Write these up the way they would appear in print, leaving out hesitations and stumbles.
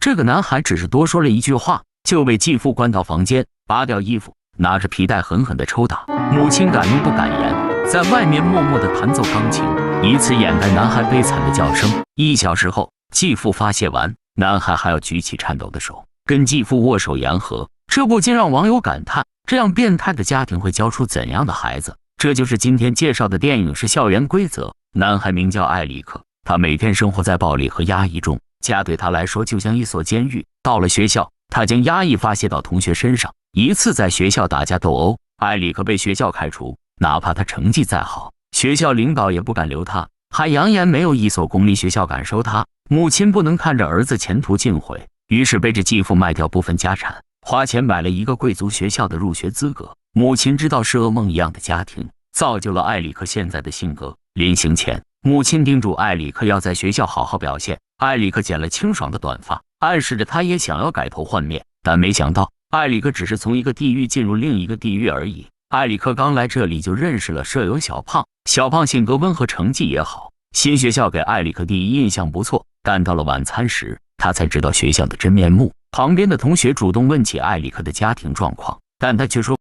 这个男孩只是多说了一句话，就被继父关到房间，拔掉衣服，拿着皮带狠狠地抽打。母亲敢怒不敢言，在外面默默地弹奏钢琴，以此掩盖男孩悲惨的叫声。1小时后，继父发泄完，男孩还要举起颤抖的手，跟继父握手言和。这不禁让网友感叹，这样变态的家庭会教出怎样的孩子？这就是今天介绍的电影是校园规则。男孩名叫艾里克，他每天生活在暴力和压抑中，家对他来说就像一所监狱。到了学校，他将压抑发泄到同学身上。一次在学校打架斗殴，艾里克被学校开除，哪怕他成绩再好，学校领导也不敢留他，还扬言没有一所公立学校敢收他。母亲不能看着儿子前途尽毁，于是背着继父卖掉部分家产，花钱买了一个贵族学校的入学资格。母亲知道是噩梦一样的家庭造就了艾里克现在的性格。临行前，母亲叮嘱艾里克要在学校好好表现。艾里克剪了清爽的短发，暗示着他也想要改头换面，但没想到艾里克只是从一个地狱进入另一个地狱而已。艾里克刚来这里就认识了舍友小胖，小胖性格温和，成绩也好，新学校给艾里克第一印象不错。但到了晚餐时，他才知道学校的真面目。旁边的同学主动问起艾里克的家庭状况，但他却说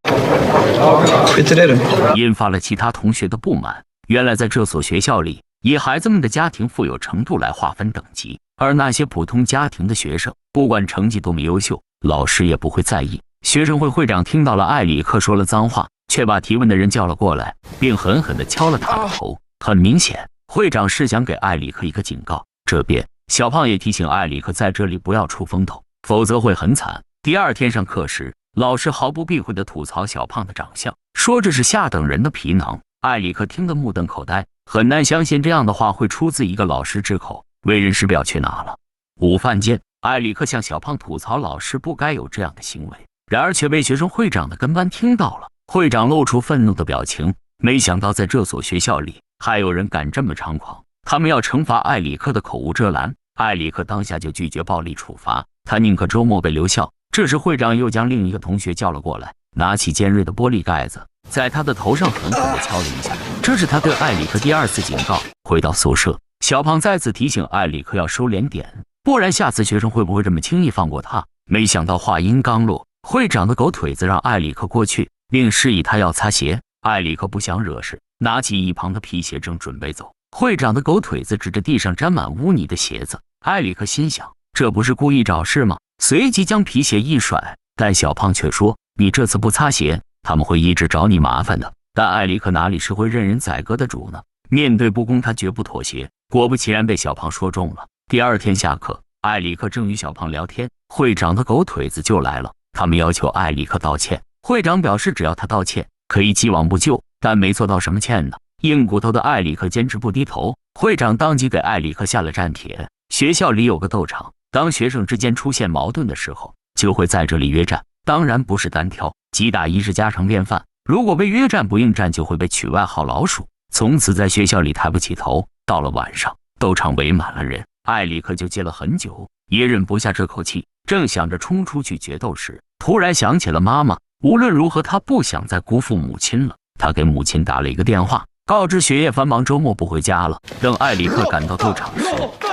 引发了其他同学的不满。原来在这所学校里，以孩子们的家庭富有程度来划分等级，而那些普通家庭的学生，不管成绩多么优秀，老师也不会在意。学生会会长听到了艾里克说了脏话，却把提问的人叫了过来，并狠狠地敲了他的头。很明显，会长是想给艾里克一个警告。这边小胖也提醒艾里克在这里不要出风头，否则会很惨。第二天上课时，老师毫不避讳地吐槽小胖的长相，说这是下等人的皮囊。艾里克听得目瞪口呆，很难相信这样的话会出自一个老师之口。为人师表去哪了？午饭间，艾里克向小胖吐槽老师不该有这样的行为，然而却被学生会长的跟班听到了。会长露出愤怒的表情，没想到在这所学校里还有人敢这么猖狂，他们要惩罚艾里克的口无遮拦。艾里克当下就拒绝暴力处罚，他宁可周末被留校。这时会长又将另一个同学叫了过来，拿起尖锐的玻璃盖子，在他的头上狠狠地敲了一下，这是他对艾里克第二次警告。回到宿舍，小胖再次提醒艾里克要收敛点，不然下次学生会不会这么轻易放过他。没想到话音刚落，会长的狗腿子让艾里克过去，并示意他要擦鞋。艾里克不想惹事，拿起一旁的皮鞋正准备走，会长的狗腿子指着地上沾满污泥的鞋子。艾里克心想，这不是故意找事吗？随即将皮鞋一甩，但小胖却说，你这次不擦鞋，他们会一直找你麻烦的。但艾里克哪里是会任人宰割的主呢？面对不公，他绝不妥协。果不其然，被小胖说中了。第二天下课，艾里克正与小胖聊天，会长的狗腿子就来了，他们要求艾里克道歉。会长表示只要他道歉，可以既往不咎，但没做到什么歉呢。硬骨头的艾里克坚持不低头，会长当即给艾里克下了战帖。学校里有个斗场，当学生之间出现矛盾的时候，就会在这里约战，当然不是单挑，击打一是家常便饭。如果被约战不应战，就会被取外号老鼠，从此在学校里抬不起头。到了晚上，斗场围满了人，艾里克就戒了很久，也忍不下这口气，正想着冲出去决斗时，突然想起了妈妈。无论如何，他不想再辜负母亲了。他给母亲打了一个电话，告知学业繁忙，周末不回家了。等艾里克赶到斗场时，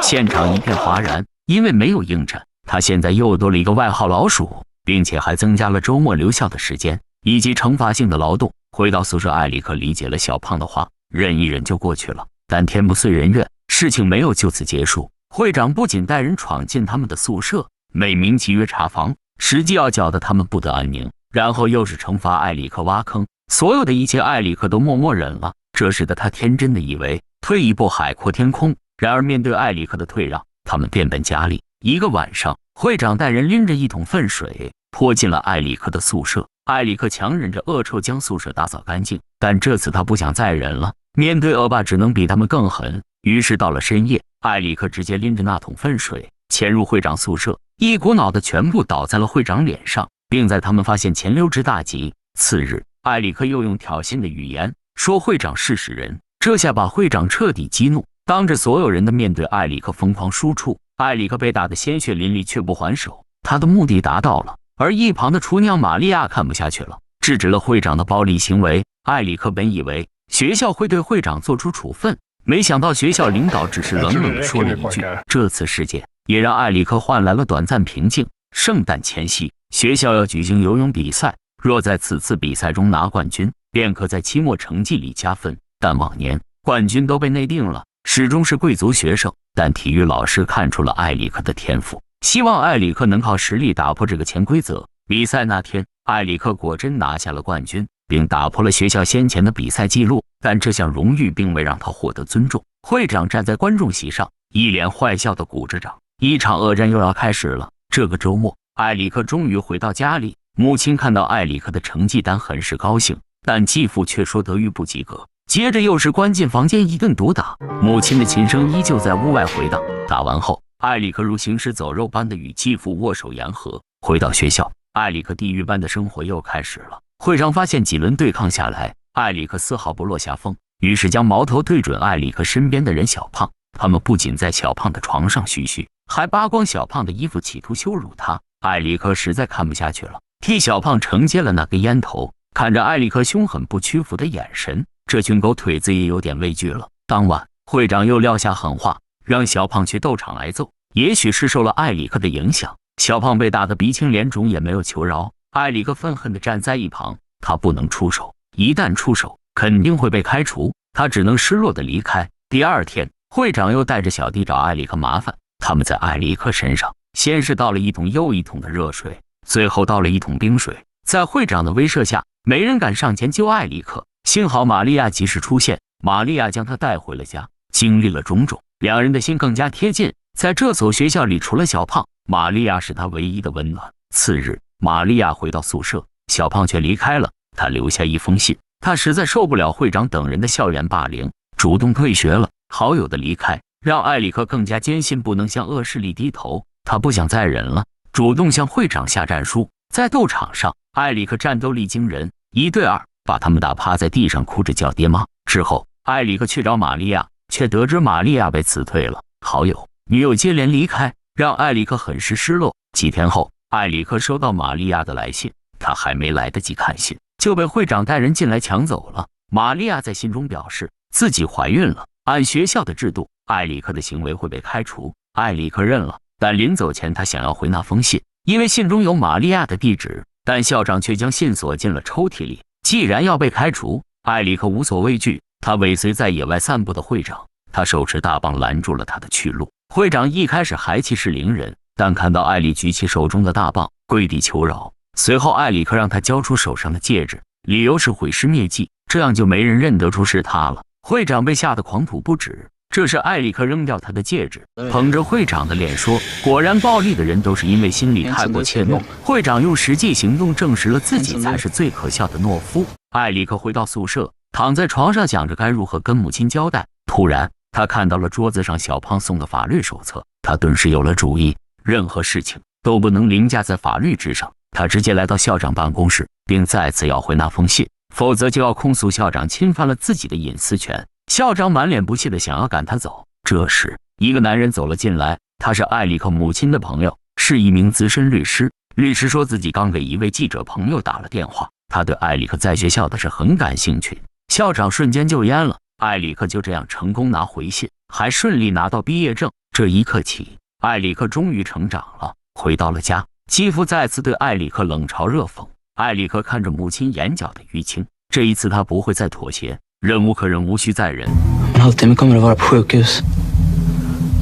现场一片哗然，因为没有应战，他现在又多了一个外号老鼠，并且还增加了周末留校的时间以及惩罚性的劳动。回到宿舍，艾里克理解了小胖的话，忍一忍就过去了。但天不遂人愿，事情没有就此结束。会长不仅带人闯进他们的宿舍，美名其曰查房，实际要搅得他们不得安宁，然后又是惩罚艾里克挖坑。所有的一切艾里克都默默忍了，这使得他天真的以为退一步海阔天空。然而面对艾里克的退让，他们变本加厉。一个晚上，会长带人拎着一桶粪水泼进了艾里克的宿舍，艾里克强忍着恶臭将宿舍打扫干净，但这次他不想再忍了，面对恶霸只能比他们更狠。于是到了深夜，艾里克直接拎着那桶粪水潜入会长宿舍，一股脑的全部倒在了会长脸上，并在他们发现前溜之大吉。次日，艾里克又用挑衅的语言说会长是屎人，这下把会长彻底激怒，当着所有人的面对艾里克疯狂输出。艾里克被打得鲜血淋漓，却不还手，他的目的达到了。而一旁的厨娘玛利亚看不下去了，制止了会长的暴力行为。艾里克本以为学校会对会长做出处分，没想到学校领导只是冷冷地说了一句，这次事件也让艾里克换来了短暂平静。圣诞前夕，学校要举行游泳比赛，若在此次比赛中拿冠军，便可在期末成绩里加分。但往年冠军都被内定了，始终是贵族学生。但体育老师看出了艾里克的天赋，希望艾里克能靠实力打破这个潜规则。比赛那天，艾里克果真拿下了冠军，并打破了学校先前的比赛记录。但这项荣誉并未让他获得尊重。会长站在观众席上，一脸坏笑地鼓着掌。一场恶战又要开始了。这个周末，艾里克终于回到家里，母亲看到艾里克的成绩单很是高兴，但继父却说德育不及格。接着又是关进房间一顿毒打，母亲的琴声依旧在屋外回荡。打完后，艾里克如行尸走肉般的与继父握手言和。回到学校，艾里克地狱般的生活又开始了。会长发现几轮对抗下来，艾里克丝毫不落下风，于是将矛头对准艾里克身边的人小胖。他们不仅在小胖的床上嘘嘘，还扒光小胖的衣服，企图羞辱他。艾里克实在看不下去了，替小胖承接了那个烟头。看着艾里克凶狠不屈服的眼神，这群狗腿子也有点畏惧了。当晚，会长又撂下狠话，让小胖去斗场挨揍。也许是受了艾里克的影响，小胖被打得鼻青脸肿，也没有求饶。艾里克愤恨地站在一旁，他不能出手，一旦出手肯定会被开除，他只能失落地离开。第二天，会长又带着小弟找艾里克麻烦，他们在艾里克身上先是倒了一桶又一桶的热水，最后倒了一桶冰水。在会长的威慑下，没人敢上前救艾里克。幸好玛利亚及时出现，玛利亚将他带回了家。经历了种种，两人的心更加贴近。在这所学校里，除了小胖，玛利亚是他唯一的温暖。次日，玛利亚回到宿舍，小胖却离开了。他留下一封信，他实在受不了会长等人的校园霸凌，主动退学了。好友的离开让艾里克更加坚信不能向恶势力低头，他不想再忍了，主动向会长下战书。在斗场上，艾里克战斗力惊人，1对2把他们打趴在地上，哭着叫爹妈。之后，艾里克去找玛利亚，却得知玛利亚被辞退了。好友、女友接连离开，让艾里克很是失落。几天后，艾里克收到玛利亚的来信，他还没来得及看信，就被会长带人进来抢走了。玛利亚在信中表示自己怀孕了，按学校的制度，艾里克的行为会被开除。艾里克认了，但临走前他想要回那封信，因为信中有玛利亚的地址，但校长却将信锁进了抽屉里。既然要被开除，艾里克无所畏惧，他尾随在野外散步的会长，他手持大棒拦住了他的去路。会长一开始还气势凌人，但看到艾里举起手中的大棒，跪地求饶。随后艾里克让他交出手上的戒指，理由是毁尸灭迹，这样就没人认得出是他了。会长被吓得狂吐不止。这时艾里克扔掉他的戒指，捧着会长的脸说，果然暴力的人都是因为心里太过怯懦。会长用实际行动证实了自己才是最可笑的懦夫。艾里克回到宿舍，躺在床上想着该如何跟母亲交代。突然他看到了桌子上小胖送的法律手册，他顿时有了主意，任何事情都不能凌驾在法律之上。他直接来到校长办公室，并再次要回那封信，否则就要控诉校长侵犯了自己的隐私权。校长满脸不屑地想要赶他走。这时一个男人走了进来，他是艾里克母亲的朋友，是一名资深律师。律师说自己刚给一位记者朋友打了电话，他对艾里克在学校的事很感兴趣。校长瞬间就淹了。艾里克就这样成功拿回信，还顺利拿到毕业证。这一刻起，艾里克终于成长了。回到了家，继父再次对艾里克冷嘲热讽。艾里克看着母亲眼角的淤青，这一次他不会再妥协。忍无可忍，无需再忍。Om halvtimme kommer att vara på sjukhus.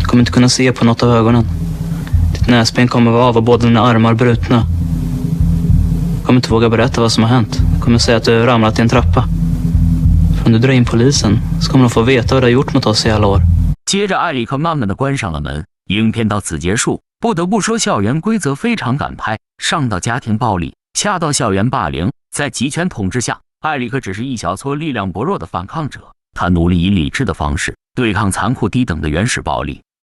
Du kommer inte kunna se på något av ögonen. Ditt näsben kommer vara av och båda dina armar brutna. Du kommer inte våga berätta vad som har hänt. Du kommer säga att du ramlat i en trappa. För om du drar in polisen så kommer de få veta vad du har gjort mot oss i alla år. 接着艾里克慢慢地关上了门。影片到此结束。不得不说，校园规则非常敢拍，上到家庭暴力，下到校园霸凌，在集权统治下，艾里克只是一小撮力量薄弱的反抗者。他努力以理智的方式对抗残酷低等的原始暴力。